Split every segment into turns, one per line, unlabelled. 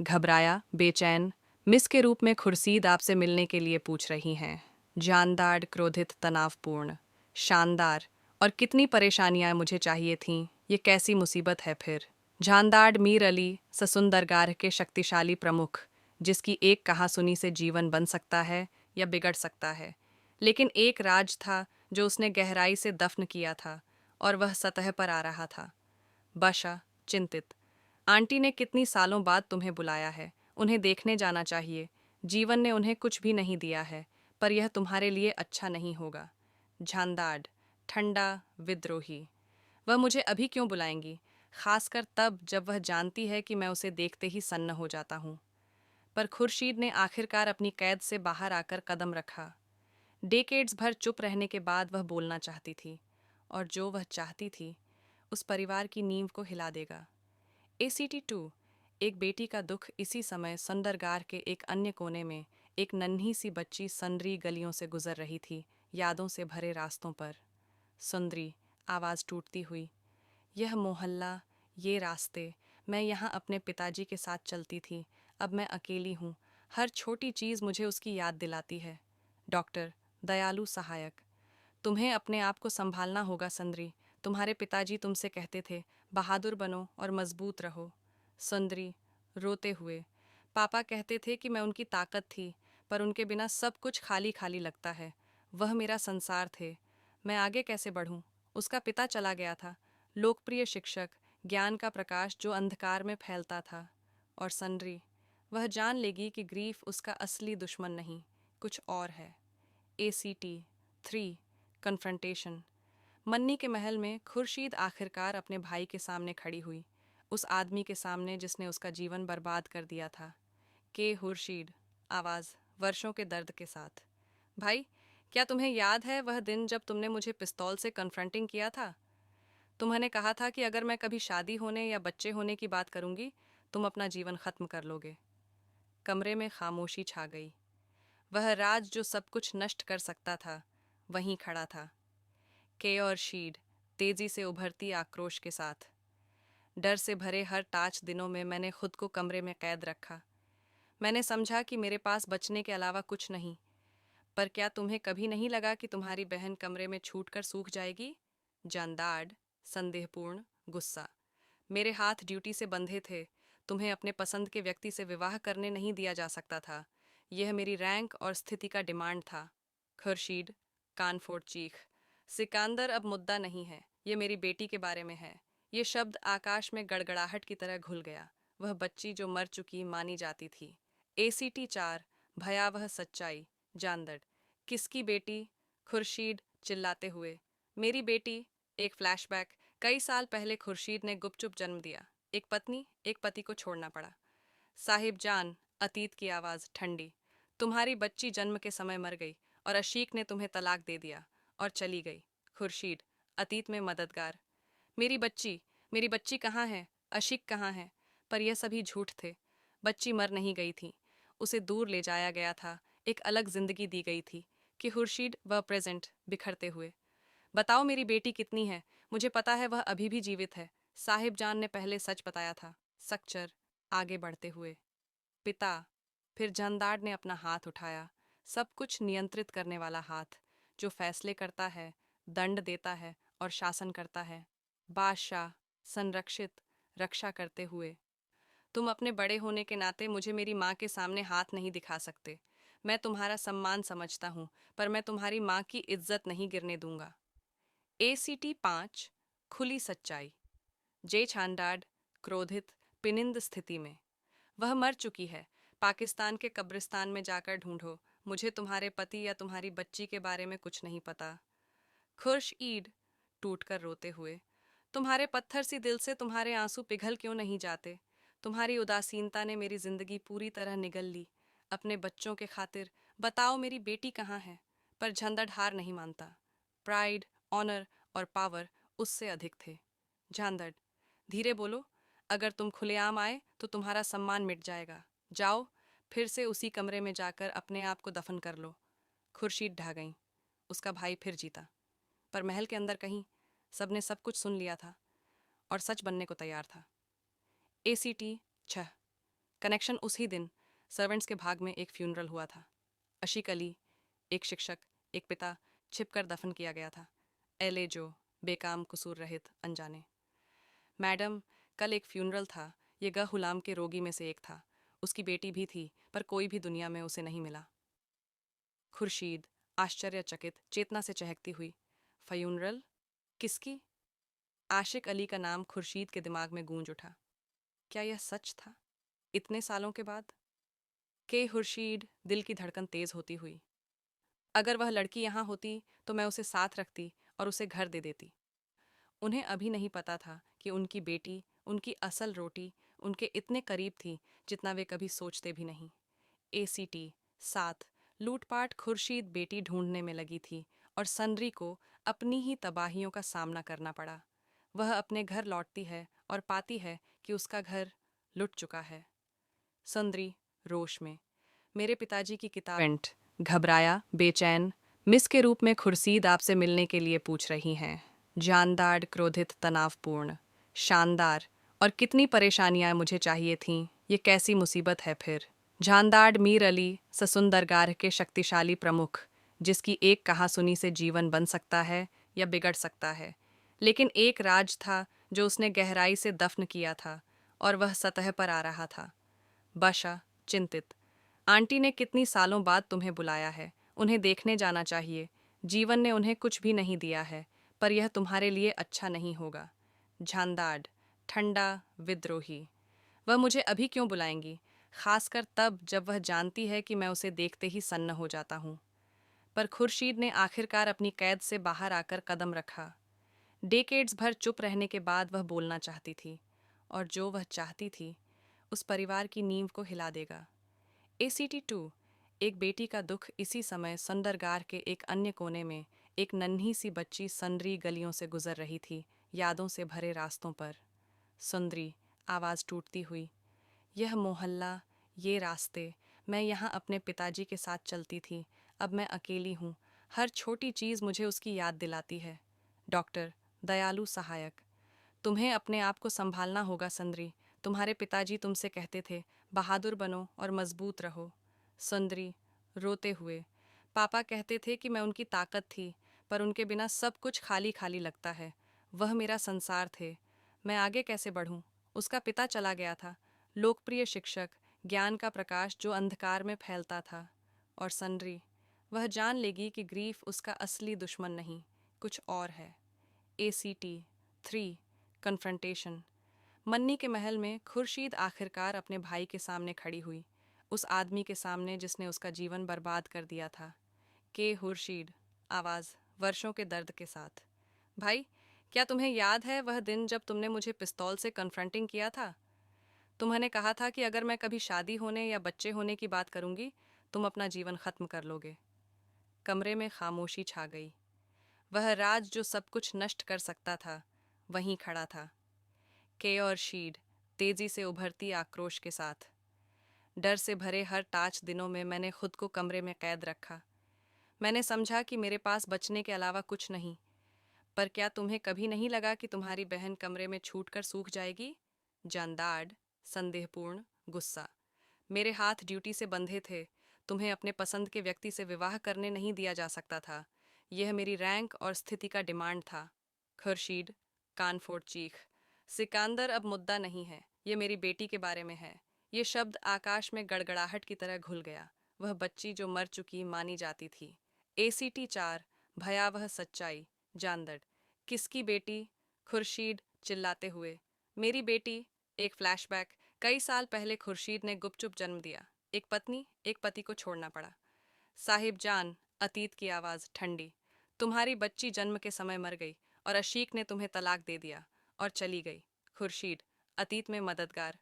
घबराया, बेचैन, मिस के रूप में खुर्शीद आपसे मिलने के लिए पूछ रही हैं। जानदार, क्रोधित, तनावपूर्ण, शानदार। और कितनी परेशानियां मुझे चाहिए थीं, ये कैसी मुसीबत है फिर। जानदार मीर अली, ससुंदरगाह के शक्तिशाली प्रमुख, जिसकी एक कहासुनी से जीवन बन सकता है या बिगड़ सकता है। लेकिन एक राज था जो उसने गहराई से दफन किया था, और वह सतह पर आ रहा था। बाशा, चिंतित। आंटी ने कितनी सालों बाद तुम्हें बुलाया है, उन्हें देखने जाना चाहिए। जीवन ने उन्हें कुछ भी नहीं दिया है, पर यह तुम्हारे लिए अच्छा नहीं होगा। झांदाड, ठंडा, विद्रोही। वह मुझे अभी क्यों बुलाएंगी, खासकर तब जब वह जानती है कि मैं उसे देखते ही सन्न हो जाता हूँ। पर खुर्शीद ने आखिरकार अपनी कैद से बाहर आकर कदम रखा। डेकेड्स भर चुप रहने के बाद वह बोलना चाहती थी, और जो वह चाहती थी उस परिवार की नींव को हिला देगा। ACT2, एक बेटी का दुख। इसी समय सुंदरगार के एक अन्य कोने में एक नन्ही सी बच्ची सनरी गलियों से गुजर रही थी, यादों से भरे रास्तों पर। सुंदरी, आवाज़ टूटती हुई, यह मोहल्ला, ये रास्ते, मैं यहाँ अपने पिताजी के साथ चलती थी। अब मैं अकेली हूँ, हर छोटी चीज़ मुझे उसकी याद दिलाती है। डॉक्टर, दयालु सहायक, तुम्हें अपने आप को संभालना होगा सुंदरी। तुम्हारे पिताजी तुमसे कहते थे, बहादुर बनो और मजबूत रहो। सुंदरी, रोते हुए, पापा कहते थे कि मैं उनकी ताकत थी, पर उनके बिना सब कुछ खाली खाली लगता है। वह मेरा संसार थे, मैं आगे कैसे बढ़ूं? उसका पिता चला गया था, लोकप्रिय शिक्षक, ज्ञान का प्रकाश जो अंधकार में फैलता था। और सुंदरी, वह जान लेगी कि ग्रीफ उसका असली दुश्मन नहीं, कुछ और है। ACT3, confrontation. मन्नी के महल में खुर्शीद आखिरकार अपने भाई के सामने खड़ी हुई, उस आदमी के सामने जिसने उसका जीवन बर्बाद कर दिया था। के खुर्शीद, आवाज़ वर्षों के दर्द के साथ, भाई, क्या तुम्हें याद है वह दिन जब तुमने मुझे पिस्तौल से कन्फ्रंटिंग किया था? तुमने कहा था कि अगर मैं कभी शादी होने या बच्चे होने की बात करूंगी, तुम अपना जीवन खत्म कर लोगे। कमरे में खामोशी छा गई। वह राज जो सब कुछ नष्ट कर सकता था, वहीं खड़ा था। के और शीड, तेजी से उभरती आक्रोश के साथ। डर से भरे हर टाच दिनों में मैंने खुद को कमरे में कैद रखा। मैंने समझा कि मेरे पास बचने के अलावा कुछ नहीं। पर क्या तुम्हें कभी नहीं लगा कि तुम्हारी बहन कमरे में छूटकर सूख जाएगी? जानदार, संदेहपूर्ण, गुस्सा, मेरे हाथ ड्यूटी से बंधे थे। तुम्हें अपने पसंद के व्यक्ति से विवाह करने नहीं दिया जा सकता था। यह मेरी रैंक और स्थिति का डिमांड था। खुर्शीद, कानफोड़ चीख, सिकंदर अब मुद्दा नहीं है, ये मेरी बेटी के बारे में है। ये शब्द आकाश में गड़गड़ाहट की तरह घुल गया। वह बच्ची जो मर चुकी मानी जाती थी। ACT4, भयावह सच्चाई। जानदड़, किसकी बेटी? खुर्शीद, चिल्लाते हुए, मेरी बेटी। एक फ्लैशबैक, कई साल पहले खुर्शीद ने गुपचुप जन्म दिया। एक पत्नी, एक पति को छोड़ना पड़ा। साहिब जान, अतीत की आवाज़ ठंडी, तुम्हारी बच्ची जन्म के समय मर गई, और अशीक ने तुम्हें तलाक दे दिया और चली गई। खुर्शीद, अतीत में मददगार, मेरी बच्ची, मेरी बच्ची कहाँ है? अशीक कहाँ है? पर यह सभी झूठ थे। बच्ची मर नहीं गई थी, उसे दूर ले जाया गया था, एक अलग जिंदगी दी गई थी। कि खुर्शीद, वह प्रेजेंट, बिखरते हुए, बताओ मेरी बेटी कितनी है? मुझे पता है वह अभी भी जीवित है। साहिब जान ने पहले सच बताया था। सक्चर, आगे बढ़ते हुए, पिता। फिर जानदार ने अपना हाथ उठाया, सब कुछ नियंत्रित करने वाला हाथ, जो फैसले करता है, दंड देता है और शासन करता है। बादशाह, संरक्षित, रक्षा करते हुए, तुम अपने बड़े होने के नाते मुझे मेरी माँ के सामने हाथ नहीं दिखा सकते। मैं तुम्हारा सम्मान समझता हूँ, पर मैं तुम्हारी माँ की इज्जत नहीं गिरने दूंगा। ACT5, खुली सच्चाई। जे छांडाड, क्रोधित, पिनिंद स्थिति में, वह मर चुकी है। पाकिस्तान के कब्रिस्तान में जाकर ढूंढो। मुझे तुम्हारे पति या तुम्हारी बच्ची के बारे में कुछ नहीं पता। खुर्श ईद, टूटकर रोते हुए, तुम्हारे पत्थर सी दिल से तुम्हारे आंसू पिघल क्यों नहीं जाते? तुम्हारी उदासीनता ने मेरी जिंदगी पूरी तरह निगल ली। अपने बच्चों के खातिर बताओ मेरी बेटी कहाँ है? पर झंझट हार नहीं मानता। प्राइड, ऑनर और पावर उससे अधिक थे। झंझट, धीरे बोलो, अगर तुम खुलेआम आए तो तुम्हारा सम्मान मिट जाएगा। जाओ, फिर से उसी कमरे में जाकर अपने आप को दफन कर लो। खुर्शीद ढह गई। उसका भाई फिर जीता, पर महल के अंदर कहीं सबने सब कुछ सुन लिया था और सच बनने को तैयार था। ACT6, कनेक्शन उसी दिन सर्वेंट्स के भाग में एक फ्यूनरल हुआ था। अशीक अली, एक शिक्षक, एक पिता, छिपकर दफन किया गया था। एले जो बेकाम कसूर रहित अनजाने। मैडम, कल एक फ्यूनरल था। ये गुलाम के रोगी में से एक था। उसकी बेटी भी थी, पर कोई भी दुनिया में उसे नहीं मिला। खुर्शीद, आश्चर्यचकित, चेतना से चहकती हुई। फ्यूनरल? किसकी? आशिक अली का नाम खुर्शीद के दिमाग में गूंज उठा। क्या यह सच था? इतने सालों के बाद? के खुर्शीद, दिल की धड़कन तेज होती हुई। अगर वह लड़की यहाँ होती तो मैं उसे साथ रखती और उसे घर दे देती। उन्हें अभी नहीं पता था कि उनकी बेटी, उनकी असल रोटी, उनके इतने करीब थी जितना वे कभी सोचते भी नहीं। ACT 7 लूटपाट। खुर्शीद बेटी ढूंढने में लगी थी और सनरी को अपनी ही तबाहियों का सामना करना पड़ा। वह अपने घर लौटती है और पाती है कि उसका घर लुट चुका है। सनरी रोश में। मेरे पिताजी की किताब। घबराया, बेचैन, मिस के रूप में खुर्शीद आपसे मिलने के लिए पूछ रही हैं। जानदार, क्रोधित, तनावपूर्ण, शानदार, और कितनी परेशानियां मुझे चाहिए थीं। ये कैसी मुसीबत है फिर। जानदार मीर अली, ससुंदरगाह के शक्तिशाली प्रमुख, जिसकी एक कहासुनी से जीवन बन सकता है या बिगड़ सकता है। लेकिन एक राज था जो उसने गहराई से दफन किया था, और वह सतह पर आ रहा था। बाशा, चिंतित। आंटी ने कितनी सालों बाद तुम्हें बुलाया है। उन्हें देखने जाना चाहिए। जीवन ने उन्हें कुछ भी नहीं दिया है, पर यह तुम्हारे लिए अच्छा नहीं होगा। झांदाड, ठंडा, विद्रोही। वह मुझे अभी क्यों बुलाएंगी, खासकर तब जब वह जानती है कि मैं उसे देखते ही सन्न हो जाता हूँ। पर खुर्शीद ने आखिरकार अपनी कैद से बाहर आकर कदम रखा। डेकेड्स भर चुप रहने के बाद वह बोलना चाहती थी, और जो वह चाहती थी उस परिवार की नींव को हिला देगा। ACT 2 एक बेटी का दुख। इसी समय संदरगाह के एक अन्य कोने में एक नन्ही सी बच्ची सनरी गलियों से गुजर रही थी, यादों से भरे रास्तों पर। सुंदरी, आवाज़ टूटती हुई। यह मोहल्ला, ये रास्ते, मैं यहाँ अपने पिताजी के साथ चलती थी। अब मैं अकेली हूँ। हर छोटी चीज़ मुझे उसकी याद दिलाती है। डॉक्टर, दयालु सहायक। तुम्हें अपने आप को संभालना होगा सुंदरी। तुम्हारे पिताजी तुमसे कहते थे, बहादुर बनो और मजबूत रहो। सुंदरी, रोते हुए। पापा कहते थे कि मैं उनकी ताकत थी, पर उनके बिना सब कुछ खाली खाली लगता है। वह मेरा संसार थे। मैं आगे कैसे बढ़ूं? उसका पिता चला गया था, लोकप्रिय शिक्षक, ज्ञान का प्रकाश जो अंधकार में फैलता था। और सुंदरी, वह जान लेगी कि ग्रीफ उसका असली दुश्मन नहीं, कुछ और है। ACT 3 confrontation. मन्नी के महल में खुर्शीद आखिरकार अपने भाई के सामने खड़ी हुई, उस आदमी के सामने जिसने उसका जीवन बर्बाद कर दिया था। के खुर्शीद, आवाज़ वर्षों के दर्द के साथ। भाई, क्या तुम्हें याद है वह दिन जब तुमने मुझे पिस्तौल से कन्फ्रंटिंग किया था? तुम्होंने कहा था कि अगर मैं कभी शादी होने या बच्चे होने की बात करूंगी, तुम अपना जीवन खत्म कर लोगे। कमरे में खामोशी छा गई। वह राज जो सब कुछ नष्ट कर सकता था वहीं खड़ा था। के और शीड, तेजी से उभरती आक्रोश के साथ। डर से भरे हर टाच दिनों में मैंने खुद को कमरे में कैद रखा। मैंने समझा कि मेरे पास बचने के अलावा कुछ नहीं। पर क्या तुम्हें कभी नहीं लगा कि तुम्हारी बहन कमरे में छूटकर सूख जाएगी? जानदार, संदेहपूर्ण, गुस्सा। मेरे हाथ ड्यूटी से बंधे थे। तुम्हें अपने पसंद के व्यक्ति से विवाह करने नहीं दिया जा सकता था। यह मेरी रैंक और स्थिति का डिमांड था। खुर्शीद, कानफोड़ चीख। सिकंदर अब मुद्दा नहीं है, ये मेरी बेटी के बारे में है। ये शब्द आकाश में गड़गड़ाहट की तरह घुल गया। वह बच्ची जो मर चुकी मानी जाती थी। ACT 4 भयावह सच्चाई। जानदड़, किसकी बेटी? खुर्शीद, चिल्लाते हुए। मेरी बेटी। एक फ्लैशबैक। कई साल पहले खुर्शीद ने गुपचुप जन्म दिया। एक पत्नी, एक पति को छोड़ना पड़ा। साहिब जान, अतीत की आवाज़ ठंडी। तुम्हारी बच्ची जन्म के समय मर गई और अशीक ने तुम्हें तलाक दे दिया और चली गई। खुर्शीद, अतीत में मददगार।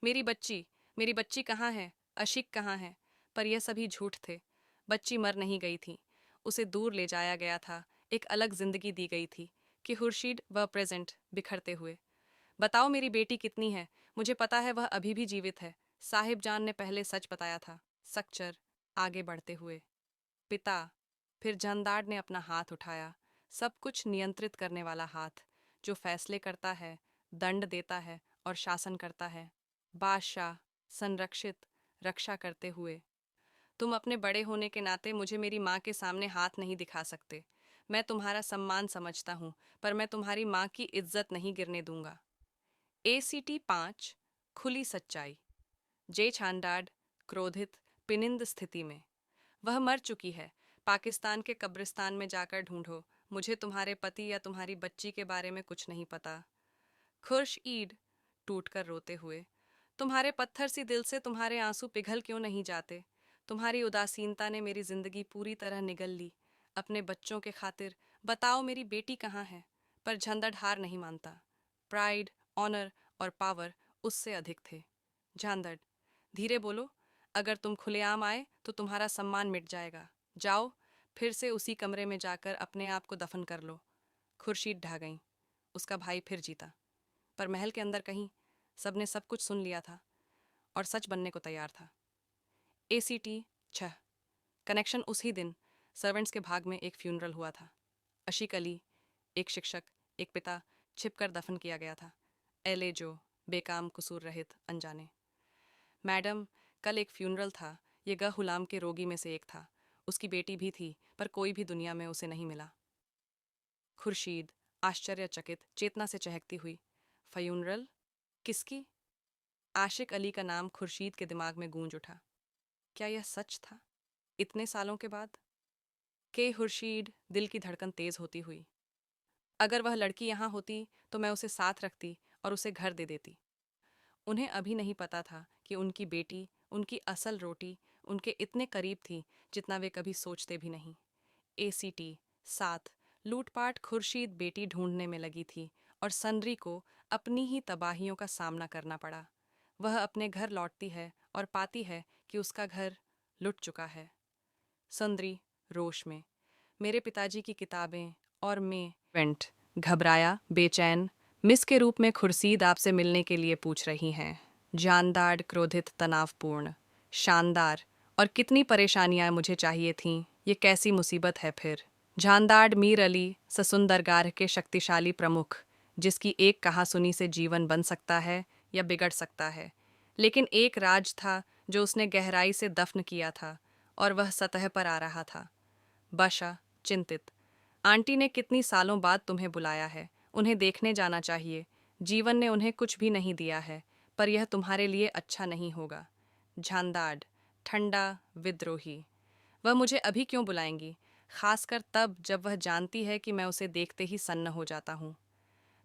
मेरी बच्ची, मेरी बच्ची कहाँ है? अशीक कहाँ है? पर यह सभी झूठ थे। बच्ची मर नहीं गई थी, उसे दूर ले जाया गया था, एक अलग जिंदगी दी गई थी। कि खुर्शीद, वह प्रेजेंट, बिखरते हुए। बताओ मेरी बेटी कितनी है? मुझे पता है वह अभी भी जीवित है। साहिब जान ने पहले सच बताया था। सक्चर, आगे बढ़ते हुए। पिता। फिर जंदार ने अपना हाथ उठाया, सब कुछ नियंत्रित करने वाला हाथ, जो फैसले करता है, दंड देता है और शासन करता है। बादशाह, संरक्षित, रक्षा करते हुए। तुम अपने बड़े होने के नाते मुझे मेरी माँ के सामने हाथ नहीं दिखा सकते। मैं तुम्हारा सम्मान समझता हूँ, पर मैं तुम्हारी माँ की इज्जत नहीं गिरने दूंगा। ACT 5 खुली सच्चाई। जे छांडाड क्रोधित, पिनिंद स्थिति में। वह मर चुकी है। पाकिस्तान के कब्रिस्तान में जाकर ढूंढो। मुझे तुम्हारे पति या तुम्हारी बच्ची के बारे में कुछ नहीं पता। खुर्श ईद टूटकर रोते हुए। तुम्हारे पत्थर सी दिल से तुम्हारे आंसू पिघल क्यों नहीं जाते? तुम्हारी उदासीनता ने मेरी जिंदगी पूरी तरह निगल ली। अपने बच्चों के खातिर बताओ मेरी बेटी कहाँ है? पर झंदड़ हार नहीं मानता। प्राइड, ऑनर और पावर उससे अधिक थे। झांदड़, धीरे बोलो। अगर तुम खुलेआम आए तो तुम्हारा सम्मान मिट जाएगा। जाओ, फिर से उसी कमरे में जाकर अपने आप को दफन कर लो। खुर्शीद ढह गई। उसका भाई फिर जीता। पर महल के अंदर कहीं सबने सब कुछ सुन लिया था और सच बनने को तैयार था। ACT 6 connection. उसी दिन सर्वेंट्स के भाग में एक फ्यूनरल हुआ था। अशीक अली, एक शिक्षक, एक पिता, छिपकर दफन किया गया था। LA जो बेकाम, कसूर रहित, अनजाने। मैडम, कल एक फ्यूनरल था। ये गुलाम के रोगी में से एक था। उसकी बेटी भी थी, पर कोई भी दुनिया में उसे नहीं मिला। खुर्शीद, आश्चर्यचकित, चेतना से चहकती हुई। फ्यूनरल? किसकी? आशिक अली का नाम खुर्शीद के दिमाग में गूंज उठा। क्या यह सच था? इतने सालों के बाद? के खुर्शीद, दिल की धड़कन तेज होती हुई। अगर वह लड़की यहाँ होती तो मैं उसे साथ रखती और उसे घर दे देती। उन्हें अभी नहीं पता था कि उनकी बेटी, उनकी असल रोटी, उनके इतने करीब थी जितना वे कभी सोचते भी नहीं। ACT 7 लूटपाट। खुर्शीद बेटी ढूंढने में लगी थी और सनरी को अपनी ही तबाहियों का सामना करना पड़ा। वह अपने घर लौटती है और पाती है कि उसका घर लुट चुका है। सनरी रोश में। मेरे पिताजी की किताबें और मैं वेंट। घबराया, बेचैन, मिस के रूप में खुर्शीद आपसे मिलने के लिए पूछ रही हैं। जानदार, क्रोधित, तनावपूर्ण, शानदार। और कितनी परेशानियां मुझे चाहिए थीं। ये कैसी मुसीबत है फिर? जानदार मीर अली, ससुंदरगाह के शक्तिशाली प्रमुख, जिसकी एक कहासुनी से जीवन बन सकता है या बिगड़ सकता है। लेकिन एक राज था जो उसने गहराई से दफन किया था और वह सतह पर आ रहा था। बाशा, चिंतित। आंटी ने कितनी सालों बाद तुम्हें बुलाया है। उन्हें देखने जाना चाहिए। जीवन ने उन्हें कुछ भी नहीं दिया है, पर यह तुम्हारे लिए अच्छा नहीं होगा। झांदाड, ठंडा, विद्रोही। वह मुझे अभी क्यों बुलाएंगी? खासकर तब जब वह जानती है कि मैं उसे देखते ही सन्न हो जाता हूँ।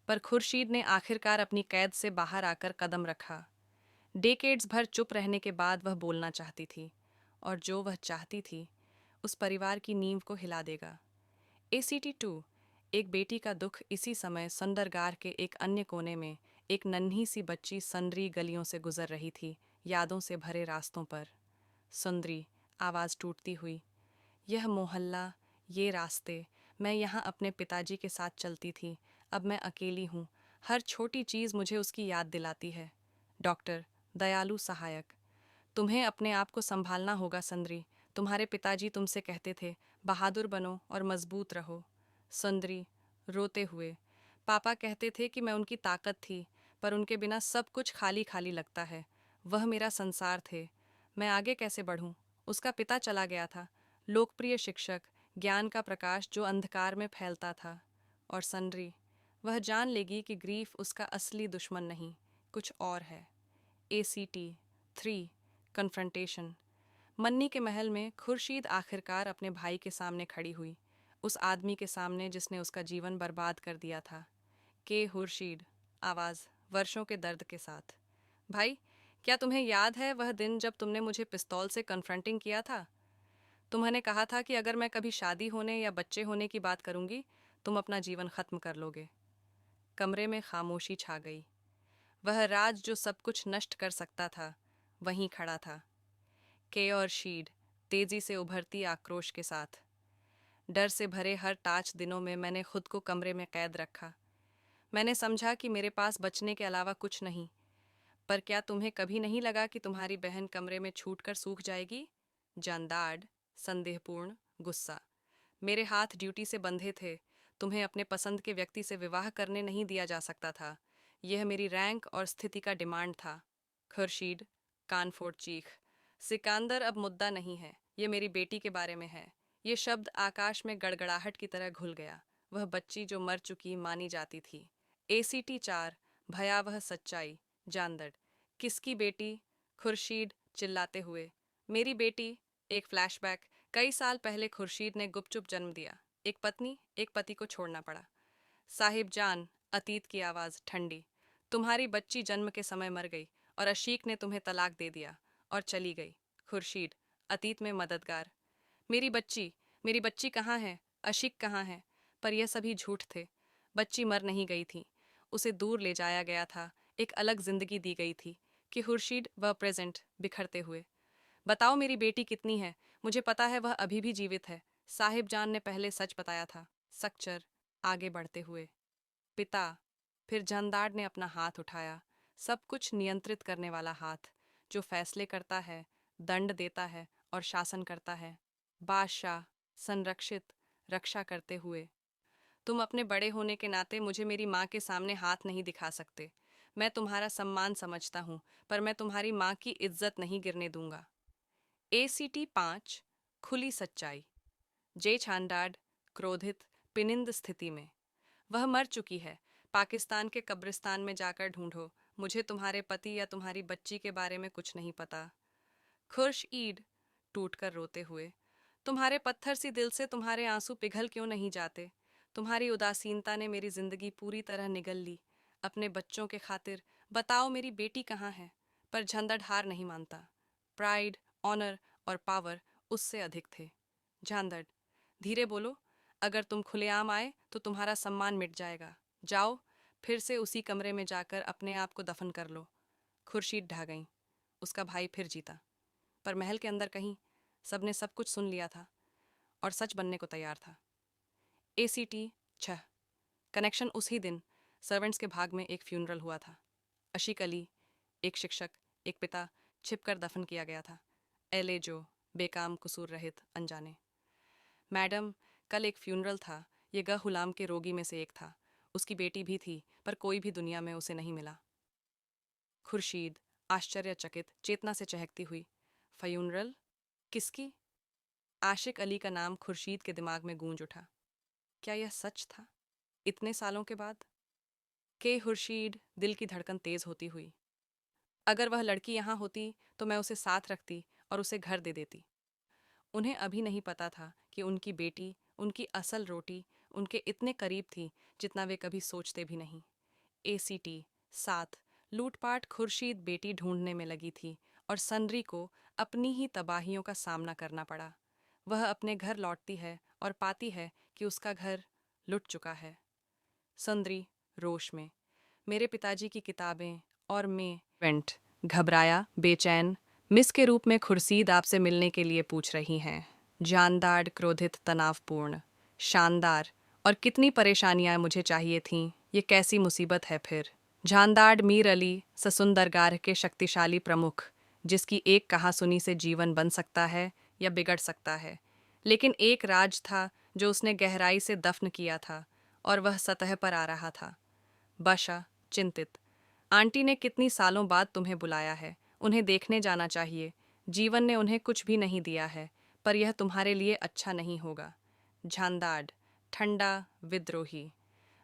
पर खुर्शीद ने आखिरकार अपनी कैद से बाहर आकर कदम रखा। डेकेड्स भर चुप रहने के बाद वह बोलना चाहती थी, और जो वह चाहती थी उस परिवार की नींव को हिला देगा। ACT 2 एक बेटी का दुख। इसी समय सुंदरगार के एक अन्य कोने में एक नन्ही सी बच्ची सनरी गलियों से गुजर रही थी, यादों से भरे रास्तों पर। सुंदरी, आवाज़ टूटती हुई। यह मोहल्ला, ये रास्ते, मैं यहाँ अपने पिताजी के साथ चलती थी। अब मैं अकेली हूँ। हर छोटी चीज़ मुझे उसकी याद दिलाती है। डॉक्टर, दयालु सहायक। तुम्हें अपने आप को संभालना होगा सुंदरी। तुम्हारे पिताजी तुमसे कहते थे, बहादुर बनो और मजबूत रहो। सुंदरी, रोते हुए। पापा कहते थे कि मैं उनकी ताकत थी, पर उनके बिना सब कुछ खाली खाली लगता है। वह मेरा संसार थे। मैं आगे कैसे बढ़ूं? उसका पिता चला गया था, लोकप्रिय शिक्षक, ज्ञान का प्रकाश जो अंधकार में फैलता था। और सुंदरी, वह जान लेगी कि ग्रीफ उसका असली दुश्मन नहीं, कुछ और है। ACT 3 confrontation. मन्नी के महल में खुर्शीद आखिरकार अपने भाई के सामने खड़ी हुई, उस आदमी के सामने जिसने उसका जीवन बर्बाद कर दिया था। के खुर्शीद, आवाज़ वर्षों के दर्द के साथ। भाई, क्या तुम्हें याद है वह दिन जब तुमने मुझे पिस्तौल से कन्फ्रंटिंग किया था? तुम्होंने कहा था कि अगर मैं कभी शादी होने या बच्चे होने की बात करूंगी, तुम अपना जीवन खत्म कर लोगे। कमरे में खामोशी छा गई। वह राज जो सब कुछ नष्ट कर सकता था वहीं खड़ा था। के और शीड, तेजी से उभरती आक्रोश के साथ। डर से भरे हर टाच दिनों में मैंने खुद को कमरे में कैद रखा। मैंने समझा कि मेरे पास बचने के अलावा कुछ नहीं। पर क्या तुम्हें कभी नहीं लगा कि तुम्हारी बहन कमरे में छूटकर सूख जाएगी? जानदार, संदेहपूर्ण, गुस्सा। मेरे हाथ ड्यूटी से बंधे थे। तुम्हें अपने पसंद के व्यक्ति से विवाह करने नहीं दिया जा सकता था। यह मेरी रैंक और स्थिति का डिमांड था। खुर्शीद, कान फोड़ चीख। सिकंदर, अब मुद्दा नहीं है, ये मेरी बेटी के बारे में है। ये शब्द आकाश में गड़गड़ाहट की तरह घुल गया। वह बच्ची जो मर चुकी मानी जाती थी। ACT 4, भयावह सच्चाई। जानदड़, किसकी बेटी? खुर्शीद चिल्लाते हुए, मेरी बेटी। एक फ्लैशबैक। कई साल पहले खुर्शीद ने गुपचुप जन्म दिया। एक पत्नी, एक पति को छोड़ना पड़ा। साहिब जान, अतीत की आवाज़ ठंडी, तुम्हारी बच्ची जन्म के समय मर गई और अशीक ने तुम्हें तलाक दे दिया और चली गई। खुर्शीद, अतीत में मददगार, मेरी बच्ची कहाँ है? अशीक कहाँ है? पर यह सभी झूठ थे। बच्ची मर नहीं गई थी, उसे दूर ले जाया गया था, एक अलग जिंदगी दी गई थी। कि खुर्शीद वह प्रेजेंट बिखरते हुए, बताओ मेरी बेटी कितनी है? मुझे पता है वह अभी भी जीवित है। साहिब जान ने पहले सच बताया था। सक्चर आगे बढ़ते हुए, पिता। फिर जंदाड़ ने अपना हाथ उठाया, सब कुछ नियंत्रित करने वाला हाथ, जो फैसले करता है, दंड देता है और शासन करता है। बादशाह, संरक्षित, रक्षा करते हुए, तुम अपने बड़े होने के नाते मुझे मेरी माँ के सामने हाथ नहीं दिखा सकते। मैं तुम्हारा सम्मान समझता हूँ, पर मैं तुम्हारी माँ की इज्जत नहीं गिरने दूंगा। ACT 5, खुली सच्चाई। जे छांडाड, क्रोधित, पिनिंद स्थिति में, वह मर चुकी है। पाकिस्तान के कब्रिस्तान में जाकर ढूंढो। मुझे तुम्हारे पति या तुम्हारी बच्ची के बारे में कुछ नहीं पता। खुर्शीद, टूटकर रोते हुए, तुम्हारे पत्थर सी दिल से तुम्हारे आंसू पिघल क्यों नहीं जाते? तुम्हारी उदासीनता ने मेरी जिंदगी पूरी तरह निगल ली। अपने बच्चों के खातिर बताओ मेरी बेटी कहाँ है? पर झंदड़ हार नहीं मानता। प्राइड, ऑनर और पावर उससे अधिक थे। झांदड़, धीरे बोलो, अगर तुम खुलेआम आए तो तुम्हारा सम्मान मिट जाएगा। जाओ, फिर से उसी कमरे में जाकर अपने आप को दफन कर लो। खुर्शीद ढह गई। उसका भाई फिर जीता, पर महल के अंदर कहीं सबने सब कुछ सुन लिया था और सच बनने को तैयार था। ACT 6, connection. उसी दिन सर्वेंट्स के भाग में एक फ्यूनरल हुआ था। अशीक अली, एक शिक्षक, एक पिता, छिपकर दफन किया गया था। LA जो, बेकाम, कसूर रहित, अनजाने। मैडम, कल एक फ्यूनरल था। ये गुलाम के रोगी में से एक था। उसकी बेटी भी थी, पर कोई भी दुनिया में उसे नहीं मिला। खुर्शीद, आश्चर्यचकित, चेतना से चहकती हुई, फ्यूनरल? किसकी? आशिक अली का नाम खुर्शीद के दिमाग में गूंज उठा। क्या यह सच था? इतने सालों के बाद? के खुर्शीद, दिल की धड़कन तेज होती हुई, अगर वह लड़की यहाँ होती तो मैं उसे साथ रखती और उसे घर दे देती। उन्हें अभी नहीं पता था कि उनकी बेटी, उनकी असल रोटी, उनके इतने करीब थी जितना वे कभी सोचते भी नहीं। ACT 7, लूटपाट। खुर्शीद बेटी ढूंढने में लगी थी और सनरी को अपनी ही तबाहियों का सामना करना पड़ा। वह अपने घर लौटती है और पाती है कि उसका घर लुट चुका है। सनरी, रोश में, मेरे पिताजी की किताबें और मैं। वेंट, घबराया, बेचैन, मिस के रूप में खुर्शीद आपसे मिलने के लिए पूछ रही हैं। जानदार, क्रोधित, तनावपूर्ण, शानदार, और कितनी परेशानियां मुझे चाहिए थीं, ये कैसी मुसीबत है फिर। जानदार, मीर अली, ससुंदरगाह के शक्तिशाली प्रमुख, जिसकी एक कहासुनी से जीवन बन सकता है या बिगड़ सकता है। लेकिन एक राज था जो उसने गहराई से दफन किया था और वह सतह पर आ रहा था। बशा, चिंतित, आंटी ने कितनी सालों बाद तुम्हें बुलाया है, उन्हें देखने जाना चाहिए। जीवन ने उन्हें कुछ भी नहीं दिया है, पर यह तुम्हारे लिए अच्छा नहीं होगा। झांदाड, ठंडा, विद्रोही,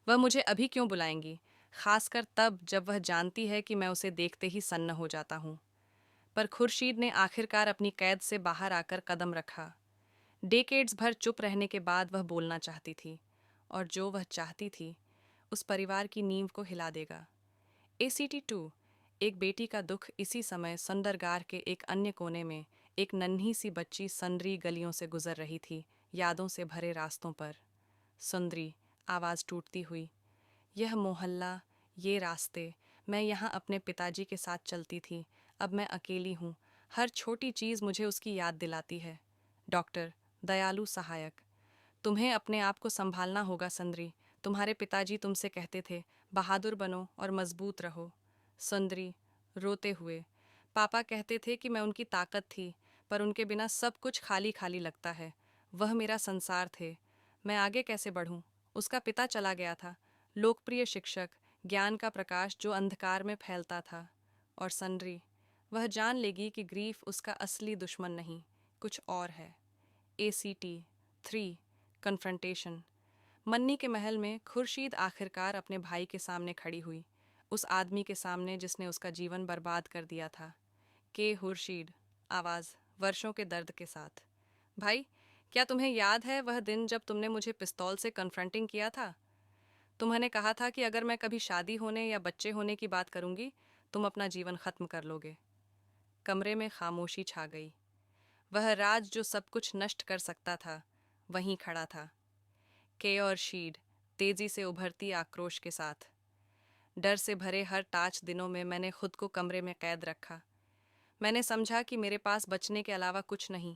वह मुझे अभी क्यों बुलाएंगी, खासकर तब जब वह जानती है कि मैं उसे देखते ही सन्न हो जाता हूँ। पर खुर्शीद ने आखिरकार अपनी कैद से बाहर आकर कदम रखा। डेकेड्स भर चुप रहने के बाद वह बोलना चाहती थी, और जो वह चाहती थी उस परिवार की नींव को हिला देगा। ACT 2, एक बेटी का दुख। इसी समय सुंदरगार के एक अन्य कोने में एक नन्ही सी बच्ची सनरी गलियों से गुजर रही थी, यादों से भरे रास्तों पर। सुंदरी, आवाज़ टूटती हुई, यह मोहल्ला, ये रास्ते, मैं यहाँ अपने पिताजी के साथ चलती थी, अब मैं अकेली हूँ। हर छोटी चीज़ मुझे उसकी याद दिलाती है। डॉक्टर, दयालु सहायक, तुम्हें अपने आप को संभालना होगा सुंदरी। तुम्हारे पिताजी तुमसे कहते थे, बहादुर बनो और मजबूत रहो। सुंदरी, रोते हुए, पापा कहते थे कि मैं उनकी ताकत थी, पर उनके बिना सब कुछ खाली खाली लगता है। वह मेरा संसार थे, मैं आगे कैसे बढ़ूं? उसका पिता चला गया था, लोकप्रिय शिक्षक, ज्ञान का प्रकाश जो अंधकार में फैलता था। और सनरी, वह जान लेगी कि ग्रीफ उसका असली दुश्मन नहीं, कुछ और है। ACT 3 confrontation. मन्नी के महल में खुर्शीद आखिरकार अपने भाई के सामने खड़ी हुई, उस आदमी के सामने जिसने उसका जीवन बर्बाद कर दिया था। के खुर्शीद, आवाज़ वर्षों के दर्द के साथ। भाई, क्या तुम्हें याद है वह दिन जब तुमने मुझे पिस्तौल से कन्फ्रंटिंग किया था? तुम्हें कहा था कि अगर मैं कभी शादी होने या बच्चे होने की बात करूंगी, तुम अपना जीवन खत्म कर लोगे। कमरे में खामोशी छा गई। वह राज जो सब कुछ नष्ट कर सकता था, वहीं खड़ा था। के और शीड, तेजी से उभरती आक्रोश के साथ। डर से भरे हर टाच दिनों में मैंने खुद को कमरे में कैद रखा। मैंने समझा कि मेरे पास बचने के अलावा कुछ नहीं।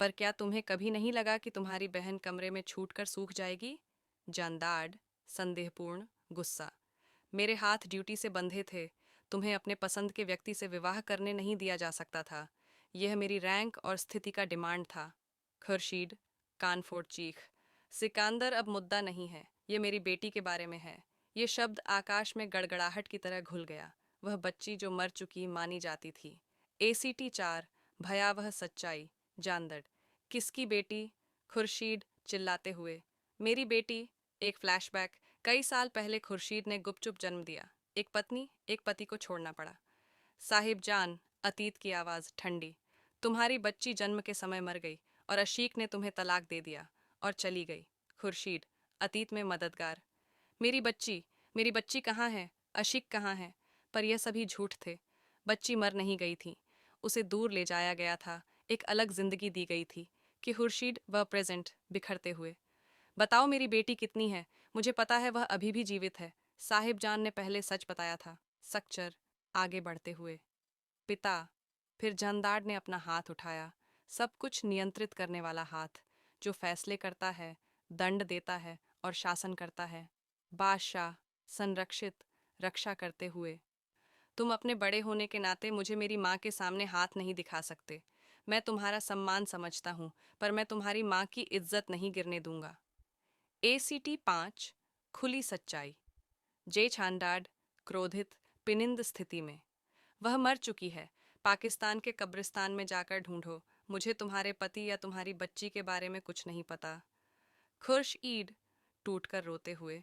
पर क्या तुम्हें कभी नहीं लगा कि तुम्हारी बहन कमरे में छूटकर सूख जाएगी? जानदार, संदेहपूर्ण, गुस्सा। मेरे हाथ ड्यूटी से बंधे थे। तुम्हें अपने पसंद के व्यक्ति से विवाह करने नहीं दिया जा सकता था। यह मेरी रैंक और स्थिति का डिमांड था। खुर्शीद, कानफोड़ चीख। सिकंदर अब मुद्दा नहीं है, ये मेरी बेटी के बारे में है। ये शब्द आकाश में गड़गड़ाहट की तरह घुल गया। वह बच्ची जो मर चुकी मानी जाती थी। ACT 4 भयावह सच्चाई। जानदड़, किसकी बेटी? खुर्शीद चिल्लाते हुए, मेरी बेटी। एक फ्लैशबैक। कई साल पहले खुर्शीद ने गुपचुप जन्म दिया। एक पत्नी, एक पति को छोड़ना पड़ा। साहिब जान, अतीत की आवाज़ ठंडी, तुम्हारी बच्ची जन्म के समय मर गई और अशीक ने तुम्हें तलाक दे दिया और चली गई। खुर्शीद, अतीत में मददगार, मेरी बच्ची कहाँ है? अशीक कहाँ है? पर यह सभी झूठ थे। बच्ची मर नहीं गई थी, उसे दूर ले जाया गया था, एक अलग जिंदगी दी गई थी। कि खुर्शीद वह प्रेजेंट बिखरते हुए, बताओ मेरी बेटी कितनी है? मुझे पता है वह अभी भी जीवित है। साहिब जान ने पहले सच बताया था। सक्चर, आगे बढ़ते हुए, पिता। फिर जंदाड़ ने अपना हाथ उठाया, सब कुछ नियंत्रित करने वाला हाथ, जो फैसले करता है, दंड देता है और शासन करता है। बादशाह, संरक्षित, रक्षा करते हुए, तुम अपने बड़े होने के नाते मुझे मेरी माँ के सामने हाथ नहीं दिखा सकते। मैं तुम्हारा सम्मान समझता हूँ, पर मैं तुम्हारी माँ की इज्जत नहीं गिरने दूंगा। ACT 5 खुली सच्चाई। जे छांडाड, क्रोधित, पिनिंद स्थिति में, वह मर चुकी है। पाकिस्तान के कब्रिस्तान में जाकर ढूंढो। मुझे तुम्हारे पति या तुम्हारी बच्ची के बारे में कुछ नहीं पता। खुर्श ईद, टूटकर रोते हुए,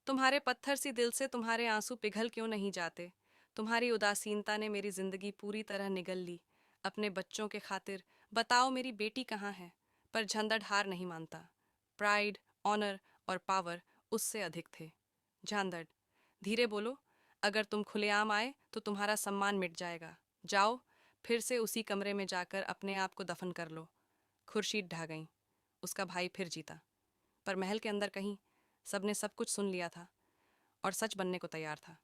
तुम्हारे पत्थर सी दिल से तुम्हारे आंसू पिघल क्यों नहीं जाते? तुम्हारी उदासीनता ने मेरी जिंदगी पूरी तरह निगल ली। अपने बच्चों के खातिर बताओ मेरी बेटी कहाँ है? पर झंदड़ हार नहीं मानता। प्राइड, ऑनर और पावर उससे अधिक थे। झंदड़, धीरे बोलो। अगर तुम खुलेआम आए तो तुम्हारा सम्मान मिट जाएगा। जाओ, फिर से उसी कमरे में जाकर अपने आप को दफन कर लो। खुर्शीद ढह गई। उसका भाई फिर जीता। पर महल के अंदर कहीं सबने सब कुछ सुन लिया था और सच बनने को तैयार था।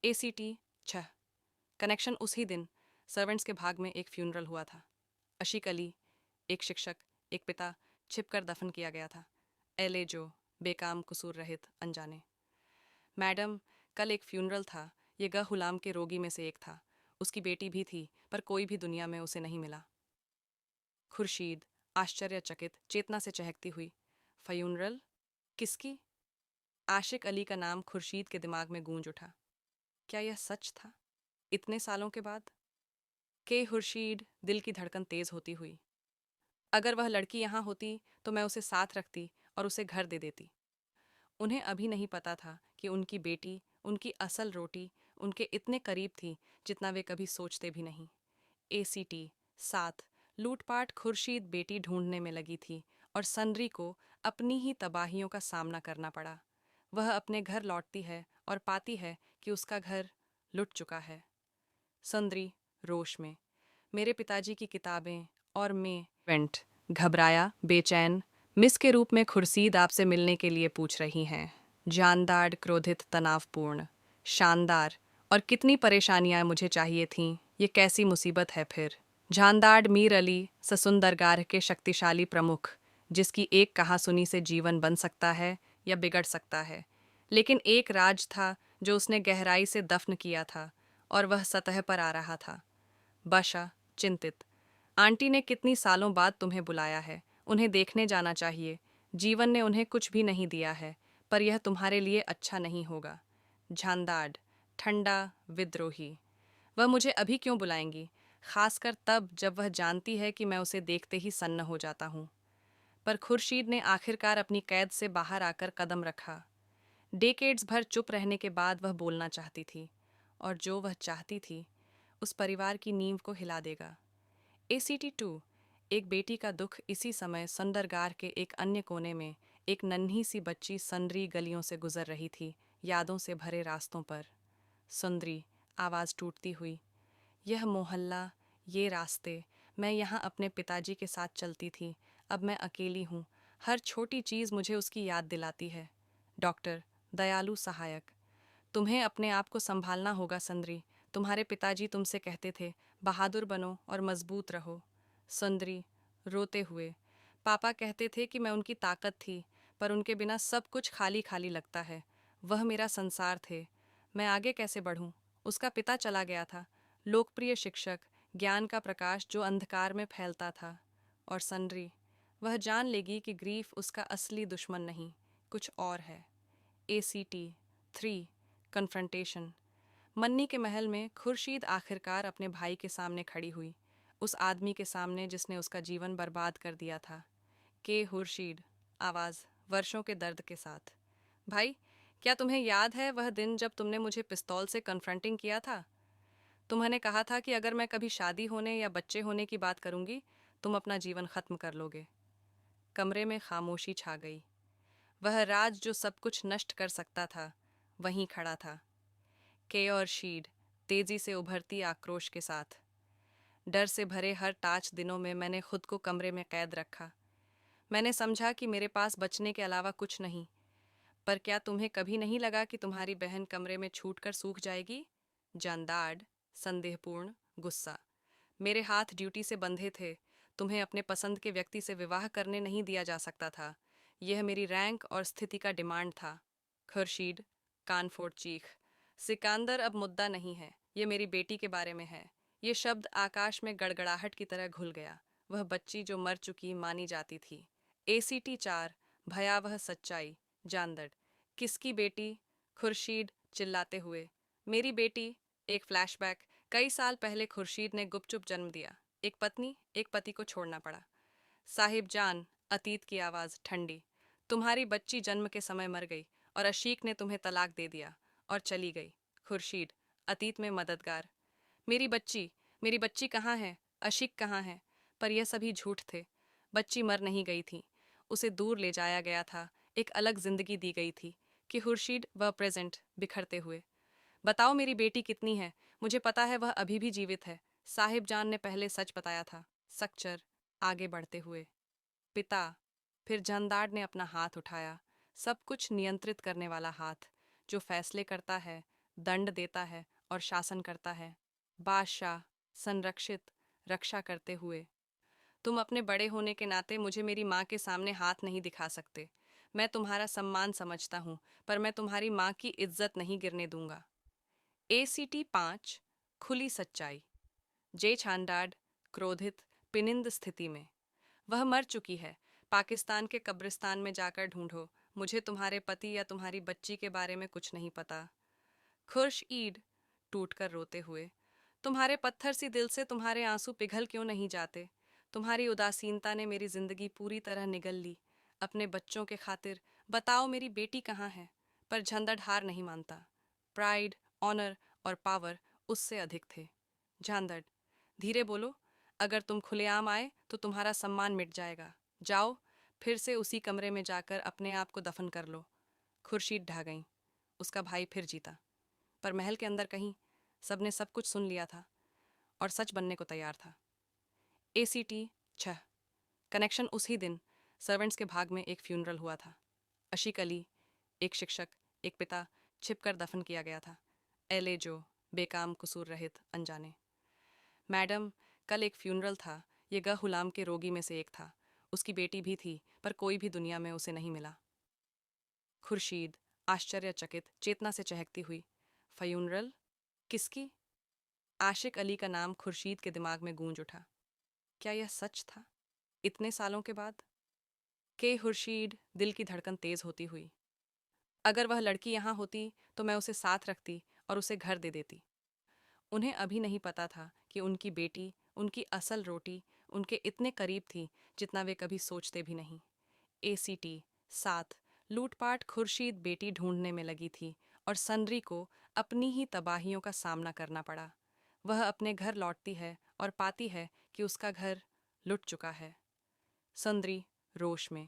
ACT 6 connection. उसी दिन सर्वेंट्स के भाग में एक फ्यूनरल हुआ था। अशीक अली, एक शिक्षक, एक पिता, छिपकर दफन किया गया था। LA जो बेकाम, कसूर रहित, अनजाने। मैडम, कल एक फ्यूनरल था। ये गुलाम के रोगी में से एक था। उसकी बेटी भी थी, पर कोई भी दुनिया में उसे नहीं मिला। खुर्शीद, आश्चर्यचकित, चेतना से चहकती हुई, फ्यूनरल? किसकी? आशिक अली का नाम खुर्शीद के दिमाग में गूंज उठा। क्या यह सच था? इतने सालों के बाद? के खुर्शीद, दिल की धड़कन तेज होती हुई, अगर वह लड़की यहाँ होती तो मैं उसे साथ रखती और उसे घर दे देती। उन्हें अभी नहीं पता था कि उनकी बेटी, उनकी असल रोटी, उनके इतने करीब थी जितना वे कभी सोचते भी नहीं। ACT 7 लूटपाट। खुर्शीद बेटी ढूंढने में लगी थी और सनरी को अपनी ही तबाहियों का सामना करना पड़ा। वह अपने घर लौटती है और पाती है कि उसका घर लुट चुका है। सनरी रोश में, मेरे पिताजी की किताबें और मैं वेंट, घबराया, बेचैन, मिस के रूप में खुर्शीद आपसे मिलने के लिए पूछ रही हैं। जानदार, क्रोधित, तनावपूर्ण, शानदार, और कितनी परेशानियां मुझे चाहिए थीं, ये कैसी मुसीबत है फिर? जानदार मीर अली, ससुंदरगाह के शक्तिशाली प्रमुख, जिसकी एक कहासुनी से जीवन बन सकता है या बिगड़ सकता है। लेकिन एक राज था जो उसने गहराई से दफन किया था और वह सतह पर आ रहा था। बादशाह, चिंतित, आंटी ने कितनी सालों बाद तुम्हें बुलाया है, उन्हें देखने जाना चाहिए। जीवन ने उन्हें कुछ भी नहीं दिया है, पर यह तुम्हारे लिए अच्छा नहीं होगा। झांदाड, ठंडा, विद्रोही, वह मुझे अभी क्यों बुलाएंगी, खासकर तब जब वह जानती है कि मैं उसे देखते ही सन्न हो जाता हूँ। पर खुर्शीद ने आखिरकार अपनी कैद से बाहर आकर कदम रखा। डेकेड्स भर चुप रहने के बाद वह बोलना चाहती थी, और जो वह चाहती थी उस परिवार की नींव को हिला देगा। ACT2। एक बेटी का दुख इसी समय सुंदरगार के एक अन्य कोने में एक नन्ही सी बच्ची सनरी गलियों से गुजर रही थी, यादों से भरे रास्तों पर। सुंदरी, आवाज़ टूटती हुई, यह मोहल्ला, ये रास्ते, मैं यहाँ अपने पिताजी के साथ चलती थी, अब मैं अकेली हूँ। हर छोटी चीज़ मुझे उसकी याद दिलाती है। डॉक्टर, दयालु सहायक, तुम्हें अपने आप को संभालना होगा सुंदरी। तुम्हारे पिताजी तुमसे कहते थे, बहादुर बनो और मजबूत रहो। सुंदरी, रोते हुए, पापा कहते थे कि मैं उनकी ताकत थी, पर उनके बिना सब कुछ खाली खाली लगता है। वह मेरा संसार थे, मैं आगे कैसे बढ़ूं? उसका पिता चला गया था, लोकप्रिय शिक्षक, ज्ञान का प्रकाश जो अंधकार में फैलता था। और सनरी, वह जान लेगी कि ग्रीफ उसका असली दुश्मन नहीं, कुछ और है। ACT3। कन्फ्रंटेशन। मन्नी के महल में खुर्शीद आखिरकार अपने भाई के सामने खड़ी हुई, उस आदमी के सामने जिसने उसका जीवन बर्बाद कर दिया था। के खुर्शीद, आवाज़ वर्षों के दर्द के साथ, भाई, क्या तुम्हें याद है वह दिन जब तुमने मुझे पिस्तौल से कन्फ्रंटिंग किया था? तुमने कहा था कि अगर मैं कभी शादी होने या बच्चे होने की बात करूंगी, तुम अपना जीवन खत्म कर लोगे। कमरे में खामोशी छा गई। वह राज जो सब कुछ नष्ट कर सकता था वहीं खड़ा था, के और शीड, तेजी से उभरती आक्रोश के साथ। डर से भरे हर टाच दिनों में मैंने खुद को कमरे में कैद रखा। मैंने समझा कि मेरे पास बचने के अलावा कुछ नहीं। पर क्या तुम्हें कभी नहीं लगा कि तुम्हारी बहन कमरे में छूटकर सूख जाएगी? जानदार, संदेहपूर्ण, गुस्सा, मेरे हाथ ड्यूटी से बंधे थे, तुम्हें अपने पसंद के व्यक्ति से विवाह करने नहीं दिया जा सकता था, यह मेरी रैंक और स्थिति का डिमांड था। खुर्शीद, कानफोड़ चीख, सिकंदर अब मुद्दा नहीं है, ये मेरी बेटी के बारे में है। ये शब्द आकाश में गड़गड़ाहट की तरह घुल गया, वह बच्ची जो मर चुकी मानी जाती थी। ACT4। भयावह सच्चाई। जानदड़, किसकी बेटी? खुर्शीद, चिल्लाते हुए, मेरी बेटी। एक फ्लैशबैक, कई साल पहले खुर्शीद ने गुपचुप जन्म दिया, एक पत्नी, एक पति को छोड़ना पड़ा। साहिब जान, अतीत की आवाज़ ठंडी, तुम्हारी बच्ची जन्म के समय मर गई और अशीक ने तुम्हें तलाक दे दिया और चली गई। खुर्शीद, अतीत में मददगार, मेरी बच्ची कहाँ है? अशीक कहाँ है? पर यह सभी झूठ थे। बच्ची मर नहीं गई थी, उसे दूर ले जाया गया था, एक अलग जिंदगी दी गई थी। कि खुर्शीद, वह प्रेजेंट, बिखरते हुए, बताओ मेरी बेटी कितनी है? मुझे पता है वह अभी भी जीवित है, साहिब जान ने पहले सच बताया था। सक्चर, आगे बढ़ते हुए, पिता। फिर जंदाड़ ने अपना हाथ उठाया, सब कुछ नियंत्रित करने वाला हाथ, जो फैसले करता है, दंड देता है और शासन करता है। बादशाह, संरक्षित, रक्षा करते हुए, तुम अपने बड़े होने के नाते मुझे मेरी माँ के सामने हाथ नहीं दिखा सकते। मैं तुम्हारा सम्मान समझता हूँ, पर मैं तुम्हारी माँ की इज्जत नहीं गिरने दूंगा। ACT5। खुली सच्चाई। जे छांडाड, क्रोधित, पिनिंद स्थिति में, वह मर चुकी है, पाकिस्तान के कब्रिस्तान में जाकर ढूंढो, मुझे तुम्हारे पति या तुम्हारी बच्ची के बारे में कुछ नहीं पता। खुर्श ईद, टूटकर रोते हुए, तुम्हारे पत्थर सी दिल से तुम्हारे आंसू पिघल क्यों नहीं जाते? तुम्हारी उदासीनता ने मेरी जिंदगी पूरी तरह निगल ली। अपने बच्चों के खातिर बताओ मेरी बेटी कहाँ है? पर झंझट हार नहीं मानता। प्राइड, ऑनर और पावर उससे अधिक थे। झांदड़, धीरे बोलो, अगर तुम खुलेआम आए तो तुम्हारा सम्मान मिट जाएगा। जाओ, फिर से उसी कमरे में जाकर अपने आप को दफन कर लो। खुर्शीद ढह गई, उसका भाई फिर जीता। पर महल के अंदर कहीं सबने सब कुछ सुन लिया था और सच बनने को तैयार था। ACT6। कनेक्शन उसी दिन सर्वेंट्स के भाग में एक फ्यूनरल हुआ था। अशीक अली, एक शिक्षक, एक पिता, छिपकर दफन किया गया था। LA जो, बेकाम, कसूर रहित, अनजाने। मैडम, कल एक फ्यूनरल था, ये गुलाम के रोगी में से एक था, उसकी बेटी भी थी, पर कोई भी दुनिया में उसे नहीं मिला। खुर्शीद, आश्चर्यचकित, चेतना से चहकती हुई, फ्यूनरल? किसकी? आशिक अली का नाम खुर्शीद के दिमाग में गूंज उठा। क्या यह सच था? इतने सालों के बाद? के खुर्शीद, दिल की धड़कन तेज होती हुई, अगर वह लड़की यहाँ होती तो मैं उसे साथ रखती और उसे घर दे देती। उन्हें अभी नहीं पता था कि उनकी बेटी, उनकी असल रोटी, उनके इतने करीब थी जितना वे कभी सोचते भी नहीं। ACT 7 लूटपाट खुर्शीद बेटी ढूंढने में लगी थी और सनरी को अपनी ही तबाहियों का सामना करना पड़ा। वह अपने घर लौटती है और पाती है कि उसका घर लुट चुका है। सनरी रोश में,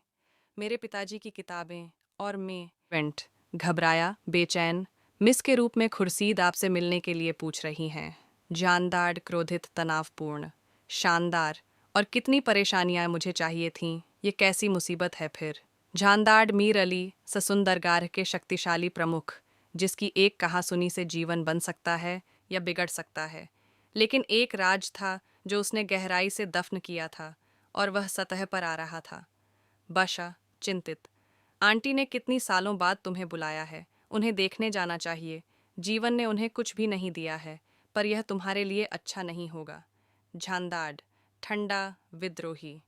मेरे पिताजी की किताबें और मैं वेंट घबराया, बेचैन, मिस के रूप में खुर्शीद आपसे मिलने के लिए पूछ रही हैं। जानदार, क्रोधित, तनावपूर्ण, शानदार, और कितनी परेशानियां मुझे चाहिए थीं, ये कैसी मुसीबत है फिर। जानदार मीर अली ससुंदरगाह के शक्तिशाली प्रमुख, जिसकी एक कहासुनी से जीवन बन सकता है या बिगड़ सकता है। लेकिन एक राज था जो उसने गहराई से दफन किया था और वह सतह पर आ रहा था। बाशा चिंतित, आंटी ने कितनी सालों बाद तुम्हें बुलाया है, उन्हें देखने जाना चाहिए। जीवन ने उन्हें कुछ भी नहीं दिया है, पर यह तुम्हारे लिए अच्छा नहीं होगा। झांदाड ठंडा, विद्रोही,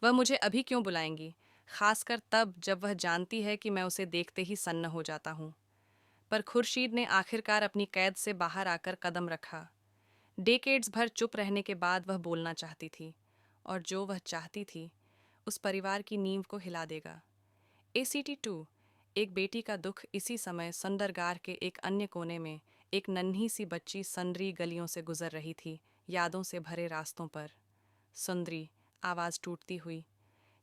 वह मुझे अभी क्यों बुलाएंगी, खासकर तब जब वह जानती है कि मैं उसे देखते ही सन्न हो जाता हूँ। पर खुर्शीद ने आखिरकार अपनी कैद से बाहर आकर कदम रखा। डेकेड्स भर चुप रहने के बाद वह बोलना चाहती थी, और जो वह चाहती थी उस परिवार की नींव को हिला देगा। ACT 2 एक बेटी का दुख। इसी समय सुंदरगार के एक अन्य कोने में एक नन्ही सी बच्ची सनरी गलियों से गुजर रही थी, यादों से भरे रास्तों पर। सुंदरी, आवाज़ टूटती हुई,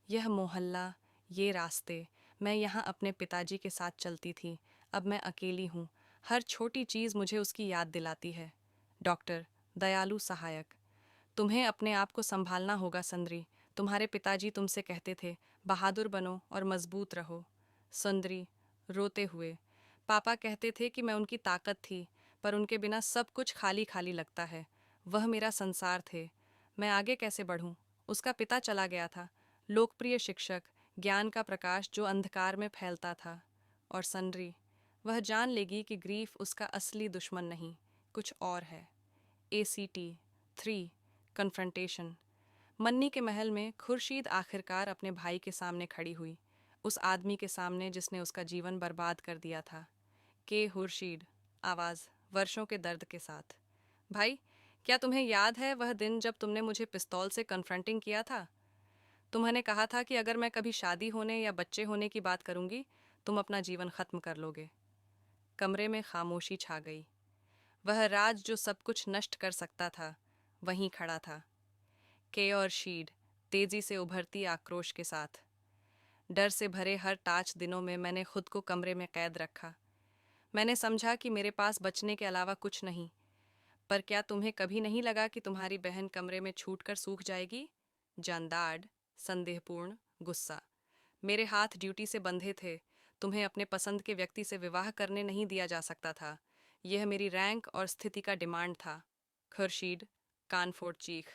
यह मोहल्ला, ये रास्ते, मैं यहाँ अपने पिताजी के साथ चलती थी, अब मैं अकेली हूँ। हर छोटी चीज़ मुझे उसकी याद दिलाती है। डॉक्टर, दयालु सहायक, तुम्हें अपने आप को संभालना होगा सुंदरी। तुम्हारे पिताजी तुमसे कहते थे, बहादुर बनो और मजबूत रहो। सुंदरी रोते हुए, पापा कहते थे कि मैं उनकी ताकत थी, पर उनके बिना सब कुछ खाली खाली लगता है। वह मेरा संसार थे, मैं आगे कैसे बढ़ूं? उसका पिता चला गया था, लोकप्रिय शिक्षक, ज्ञान का प्रकाश जो अंधकार में फैलता था। और सनरी, वह जान लेगी कि ग्रीफ उसका असली दुश्मन नहीं, कुछ और है। ACT 3 confrontation. मन्नी के महल में खुर्शीद आखिरकार अपने भाई के सामने खड़ी हुई, उस आदमी के सामने जिसने उसका जीवन बर्बाद कर दिया था। के खुर्शीद, आवाज़ वर्षों के दर्द के साथ, भाई, क्या तुम्हें याद है वह दिन जब तुमने मुझे पिस्तौल से कन्फ्रंटिंग किया था? तुम्होंने कहा था कि अगर मैं कभी शादी होने या बच्चे होने की बात करूंगी, तुम अपना जीवन खत्म कर लोगे। कमरे में खामोशी छा गई। वह राज जो सब कुछ नष्ट कर सकता था वहीं खड़ा था। के और शीड, तेजी से उभरती आक्रोश के साथ। डर से भरे हर टाच दिनों में मैंने खुद को कमरे में कैद रखा। मैंने समझा कि मेरे पास बचने के अलावा कुछ नहीं। पर क्या तुम्हें कभी नहीं लगा कि तुम्हारी बहन कमरे में छूटकर सूख जाएगी? जानदार, संदेहपूर्ण, गुस्सा, मेरे हाथ ड्यूटी से बंधे थे। तुम्हें अपने पसंद के व्यक्ति से विवाह करने नहीं दिया जा सकता था। यह मेरी रैंक और स्थिति का डिमांड था। खुर्शीद, कानफोड़ चीख,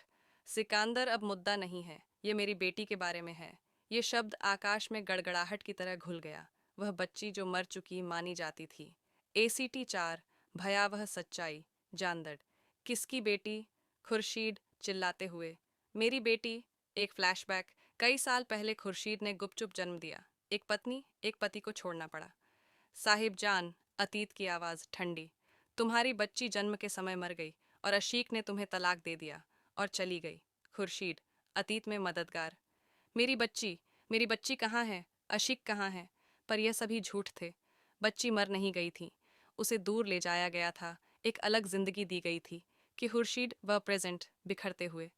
सिकंदर अब मुद्दा नहीं है, ये मेरी बेटी के बारे में है। ये शब्द आकाश में गड़गड़ाहट की तरह घुल गया। वह बच्ची जो मर चुकी मानी जाती थी। ACT 4 भयावह सच्चाई। जानदड़, किसकी बेटी? खुर्शीद चिल्लाते हुए, मेरी बेटी। एक फ्लैशबैक, कई साल पहले खुर्शीद ने गुपचुप जन्म दिया। एक पत्नी, एक पति को छोड़ना पड़ा। साहिब जान, अतीत की आवाज़ ठंडी, तुम्हारी बच्ची जन्म के समय मर गई और अशीक ने तुम्हें तलाक दे दिया और चली गई। खुर्शीद, अतीत में मददगार, मेरी बच्ची कहाँ है? अशीक कहाँ है? पर यह सभी झूठ थे। बच्ची मर नहीं गई थी, उसे दूर ले जाया गया था, एक अलग जिंदगी दी गई थी। कि खुर्शीद वह प्रेजेंट बिखरते हुए,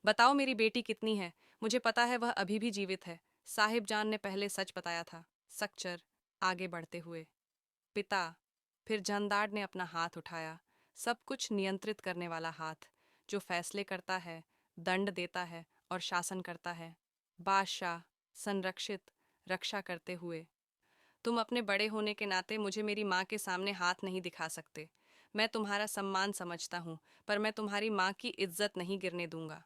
बताओ मेरी बेटी कितनी है? मुझे पता है वह अभी भी जीवित है। साहिब जान ने पहले सच बताया था। सक्चर, आगे बढ़ते हुए, पिता। फिर जानदार ने अपना हाथ उठाया, सब कुछ नियंत्रित करने वाला हाथ, जो फैसले करता है, दंड देता है और शासन करता है। बादशाह, संरक्षित, रक्षा करते हुए, तुम अपने बड़े होने के नाते मुझे मेरी माँ के सामने हाथ नहीं दिखा सकते। मैं तुम्हारा सम्मान समझता हूँ, पर मैं तुम्हारी माँ की इज्जत नहीं गिरने दूंगा।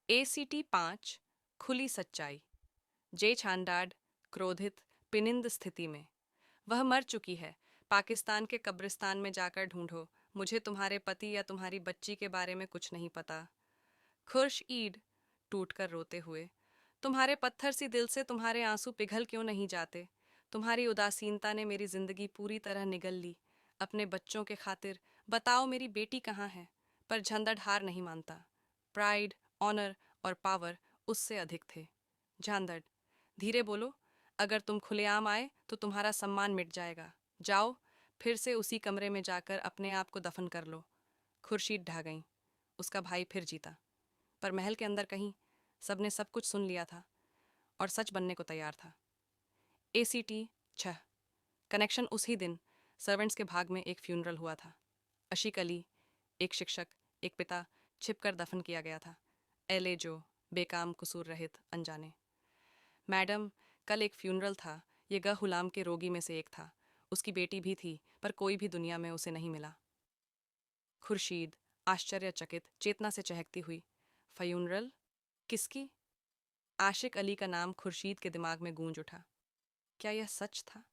ACT 5 खुली सच्चाई। जे छांडाड, क्रोधित, पिनिंद स्थिति में, वह मर चुकी है। पाकिस्तान के कब्रिस्तान में जाकर ढूंढो। मुझे तुम्हारे पति या तुम्हारी बच्ची के बारे में कुछ नहीं पता। खुर्श ईद, टूटकर रोते हुए, तुम्हारे पत्थर सी दिल से तुम्हारे आंसू पिघल क्यों नहीं जाते? तुम्हारी उदासीनता ने मेरी जिंदगी पूरी तरह निगल ली। अपने बच्चों के खातिर बताओ मेरी बेटी कहाँ है। पर झंदड़ हार नहीं मानता। प्राइड, ऑनर और पावर उससे अधिक थे। झांदड़, धीरे बोलो। अगर तुम खुलेआम आए तो तुम्हारा सम्मान मिट जाएगा। जाओ, फिर से उसी कमरे में जाकर अपने आप को दफन कर लो। खुर्शीद ढह गई। उसका भाई फिर जीता। पर महल के अंदर कहीं सबने सब कुछ सुन लिया था और सच बनने को तैयार था। ACT 6 connection. उसी दिन सर्वेंट्स के भाग में एक फ्यूनरल हुआ था। अशीक अली, एक शिक्षक, एक पिता, छिपकर दफन किया गया था। LA जो बेकाम, कसूर रहित, अनजाने। मैडम, कल एक फ्यूनरल था। ये गुलाम के रोगी में से एक था। उसकी बेटी भी थी, पर कोई भी दुनिया में उसे नहीं मिला। खुर्शीद, आश्चर्यचकित, चेतना से चहकती हुई। फ्यूनरल? किसकी? आशिक अली का नाम खुर्शीद के दिमाग में गूंज उठा। क्या यह सच था?